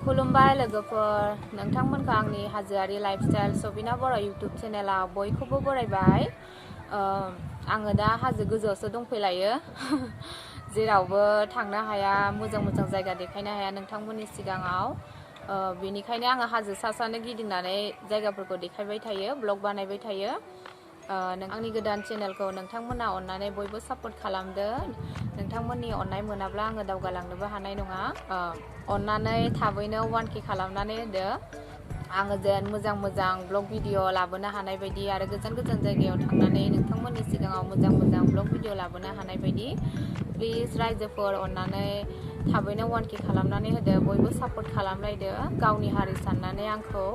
खुलुमबाय लोगोफोर नोंथांमोनखौ आंनि हाजोआरि लाइफस्टाइल सबिना बर' इउट्यूब चेनेलाव बयखौबो बरायबाय आङो दा हाजो गोजौआवसो दंफैलायो जेरावबो थांनो हाया मोजां मोजां जायगा देखायनो हाया नोंथांमोननि सिगाङाव बेनिखायनो आङो हाजो सा सानो गिदिंनानै जायगाफोरखौ देखायबाय थायो ब्लग बानायबाय थायो आंनि गोदान चेनेलखौ नोंथांमोना अननानै बयबो सापर्ट खालामदो नोंथांमोननि अननाय मोनाब्ला आङो दावगालांनोबो हानाय नङा अन्नानै थाबैनो 1K खालामनानै होदो आङो जेन मोजां मोजां ब्लग भिडिअ लाबोनो हानाय बायदि आरो गोजान गोजान जायगायाव थांनानै नोंथांमोननि सिगाङाव मोजां मोजां ब्लग भिडिअ लाबोनो हानाय बायदि प्लिज रायजोफोर अन्नानै थाबैनो 1K खालामनानै होदो बयबो सापर्ट खालामलायदो गावनि हारि साननानै आंखौ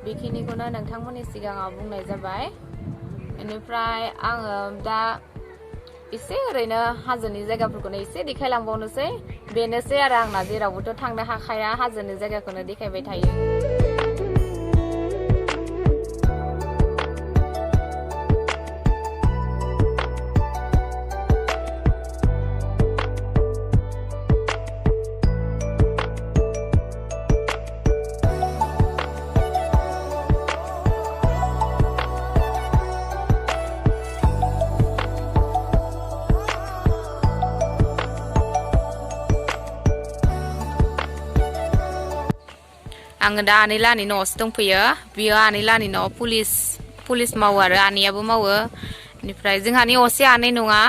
बेखिनिखौनो नोंथांमोननि सिगाङाव बुंनाय जाबाय बेनिफ्राय आङो दा एसे ओरैनो हाजोनि जायगाफोरखौनो एसे देखायलांबावनोसै बेनोसै आरो आंना जेरावबोथ' थांनो हाखाया हाजोनि जायगाखौनो देखायबाय थायो आङो दा आनै लानि न'आवसो दंफैयो बियो आनै लानि न'आव पुलिस मावो आरो आनैयाबो मावो बेनिफ्राय जोंहानि असे आनै नङा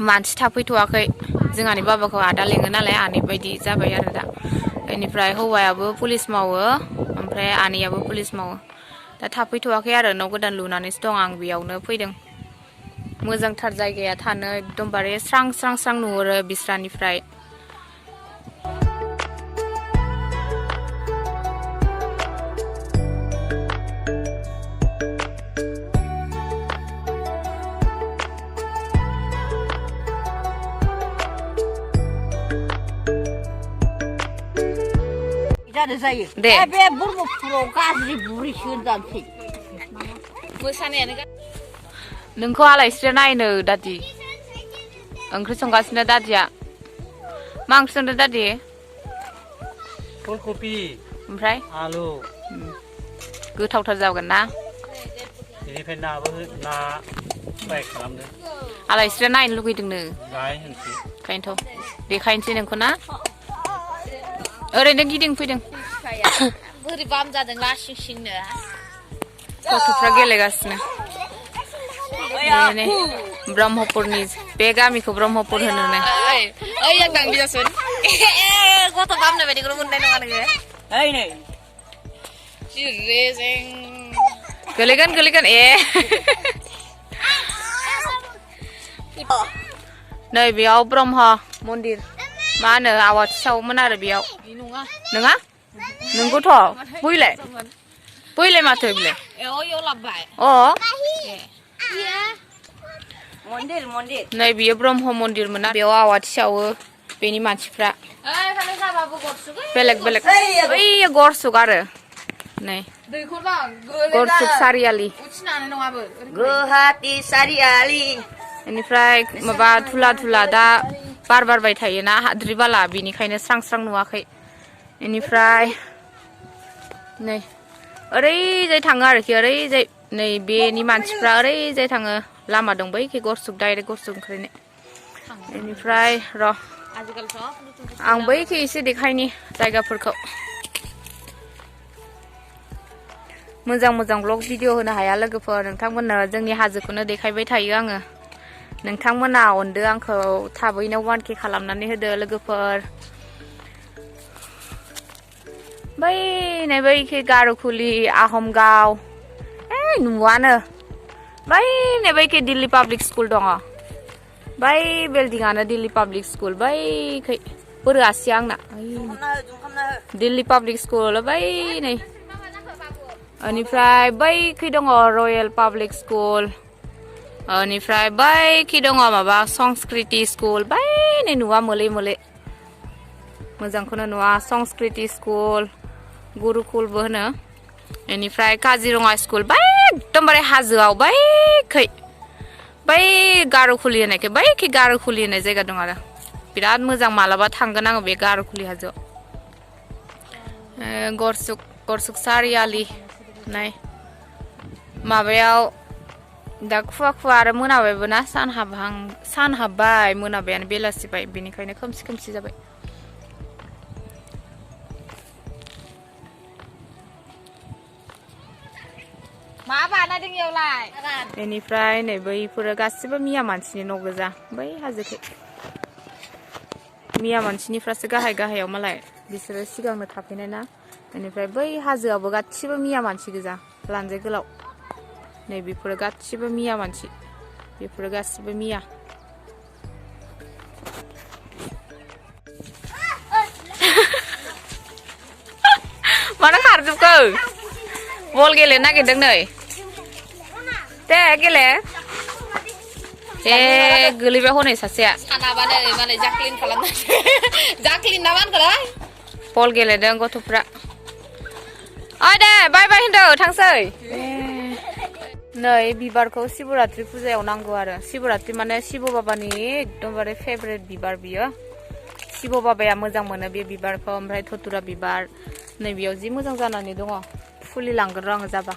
मानसि थाफैथ'वाखै जोंहानि बाबाखौ आदा लेङो नालाय आनै बायदि जाबाय आरो दा बेनिफ्राय हौवायाबो पुलिस मावो ओमफ्राय आनैयाबो पुलिस मावो दा थाफैथ'वाखै आरो न' गोदान लुनानैसो दं आं बेयावनो फैदों मोजांथार जायगाया थानो एकदमबारे स्रां स्रां स्रां नुहुरो बिस्रानिफ्राय दे बे ब्रह्मपुराव गाज्रि बुरैसो होनदांसै मोसानायानो नोंखौ आलायस्रिया नायनो दादि ओंख्रि संगासिनो दादिया मा ओंख्रि संदों दादि फुलकबि ओमफ्राय आलु गोथावथार जागोन ना बेनिफ्राय नाबो ना फ्राय खालामदों आलायस्रिया नायनो लुगैदोंनो जाय होनसै ओंखायनोथ' देखायनोसै नोंखौ ना ओरैनो गिदिंफैदों बोरै बाम जादों लासिं सिंनो गथ'फ्रा गेलेगासिनो ब्रह्मपुरनि बे गामिखौ ब्रह्मपुर होनो ओइ आं दांबिजासोन गथ' बामनाय बायदिखौनो मोननाय नङा नोङो ओइ नै गोलैगोन ए नै बेयाव ब्रह्म मन्दिर मा होनो आवाथि सावोमोन आरो बेयाव नङा नंगौथ' बैलाय माथो बेलाय नै बियो ब्रह्म मन्दिरमोन बेयाव आवाथि सावो बेनि मानसिफ्रा बेलेग बेलेग बै गरसुक आरो नै गरसुक सारियालि गुवाहाटी सारियालि बेनिफ्राय माबा धुला दा बार बारबाय थायोना हाद्रि बाला बेनिखायनो स्रां स्रां नुवाखै बेनिफ्राय नै ओरैजाय थाङो आरोखि ओरैजाय नै बेनि मानसिफ्रा ओरैजाय थाङो लामा दं बैखि गरसुक डाइरेक्ट गरसुक ओंखारनाय बेनिफ्राय र' आं बैखि एसे देखायनि जायगाफोरखौ मोजां ब्लग भिडिअ होनो हाया लोगोफोर नोंथांमोननो जोंनि हाजोखौनो देखायबाय थायो आङो नोंथांमोना अनदो आंखौ थाबैनो 1K खालामनानै होदो लोगोफोर बैखि गारुखुलि आहमगाव नुवानो बैखि दिल्ली पाब्लिक स्कुल दङ बै बिल्डिंआनो दिल्ली पाब्लिक स्कुल बैखै बोरोआसि आंना दिल्ली पाब्लिक स्कुल नै बेनिफ्राय बैखै दङ रयेल पाब्लिक स्कुल बेनिफ्राय बैखि दङ माबा संस्कृति स्कुल नै नुवा मोले मोजांखौनो नुवा संस्कृति स्कुल गुरुकुलबो होनो बेनिफ्राय काजिरङा स्कुल एकदमबारे हाजोआव बैखै बै गारुखुलि होननायखै बैखि गारुखुलि होननाय जायगा दं आरो बिराद मोजां मालाबा थांगोन आङो बे गार'खुलि हाजोआव गरसुक सारियालि नाय माबायाव दा खुवा खुवा आरो मोनाबायबो ना सान हाबबाय मोनाबायानो बेलासिबाय बेनिखायनो खोमसि जाबाय मा बानायदों इयावलाय बेनिफ्राय नै बैफोरो गासिबो मिया मानसिनि न' गोजा बै हाजोखै मिया मानसिनिफ्रासो गाहायाव मालाय बिसोरो सिगांनो थाफैनाय ना बेनिफ्राय बै हाजोआवबो गासिबो मिया मानसि गोजा लानजाय गोलाव नै बेफोरो गासिबो मिया मानसि बेफोरो गासिबो मिया मानो खारजोबखो बल गेलेनो नागिरदों नै दे गेले ए गोलैबाय हनै सासेया सानाबानो माने जाक्लिन खालामनानै जाक्लिन ना मानखोलाय बल गेलेदों गथ'फ्रा ओइ दे बाय बाय होनदो थांसै नै बिबारखौ शिवरात्रि फुजायाव नांगौ आरो शिवरात्रि माने शिव बाबानि एकदमबारे फेभरेट बिबार बियो शिव बाबाया मोजां मोनो बे बिबारखौ ओमफ्राय धतुरा बिबार नै बेयाव जि मोजां जानानै दङ फुलि लांगोन र' आङो जाबा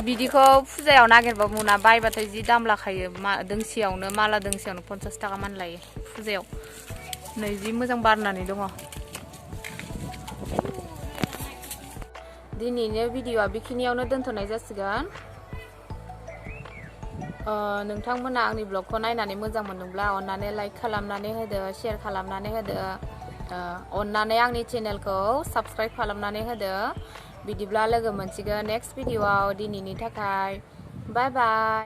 बिदिखौ फुजायाव नागिरबाबो मोना बायबाथाय जि दाम लाखायो दोंसेयावनो माला दोंसेयावनो 50 थाखा मान लायो फुजायाव नै जि मोजां बारनानै दङ दिनैनि भिडिअआ बेखिनियावनो दोनथ'नाय जासिगोन नोंथांमोना आंनि ब्लगखौ नायनानै मोजां मोनदोंब्ला अन्नानै लाइक खालामनानै होदो शेयार खालामनानै होदो अन्नानै आंनि चेनेलखौ साबस्क्राइब खालामनानै होदो बिदिब्ला लोगो मोनसिगोन नेक्स्ट भिडिअआव दिनैनि थाखाय बाय बाय